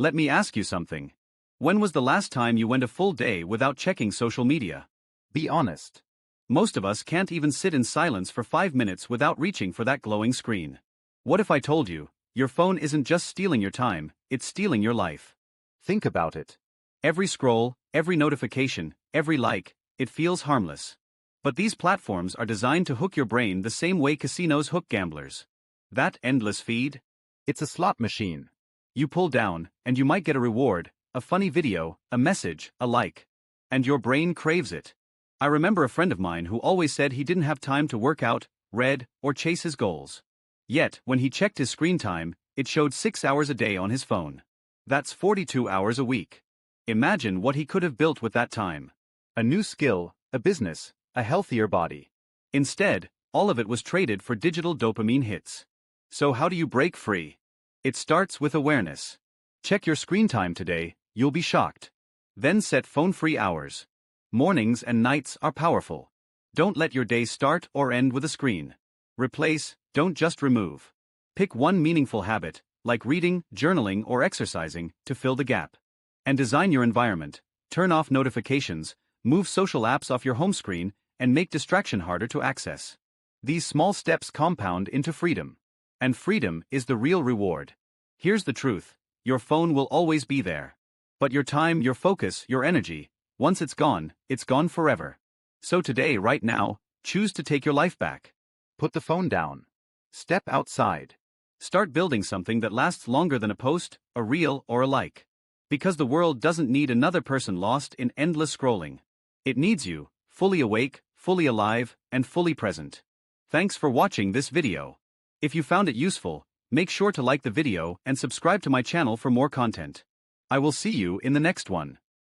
Let me ask you something. When was the last time you went a full day without checking social media? Be honest. Most of us can't even sit in silence for 5 minutes without reaching for that glowing screen. What if I told you, your phone isn't just stealing your time, it's stealing your life? Think about it. Every scroll, every notification, every like, it feels harmless. But these platforms are designed to hook your brain the same way casinos hook gamblers. That endless feed? It's a slot machine. You pull down, and you might get a reward, a funny video, a message, a like. And your brain craves it. I remember a friend of mine who always said he didn't have time to work out, read, or chase his goals. Yet, when he checked his screen time, it showed 6 hours a day on his phone. That's 42 hours a week. Imagine what he could have built with that time. A new skill, a business, a healthier body. Instead, all of it was traded for digital dopamine hits. So how do you break free? It starts with awareness. Check your screen time today, you'll be shocked. Then set phone-free hours. Mornings and nights are powerful. Don't let your day start or end with a screen. Replace, don't just remove. Pick one meaningful habit, like reading, journaling, or exercising, to fill the gap. And design your environment. Turn off notifications, move social apps off your home screen, and make distraction harder to access. These small steps compound into freedom. And freedom is the real reward. Here's the truth. Your phone will always be there. But your time, your focus, your energy, once it's gone forever. So today, right now, choose to take your life back. Put the phone down. Step outside. Start building something that lasts longer than a post, a reel, or a like. Because the world doesn't need another person lost in endless scrolling. It needs you, fully awake, fully alive, and fully present. Thanks for watching this video. If you found it useful, make sure to like the video and subscribe to my channel for more content. I will see you in the next one.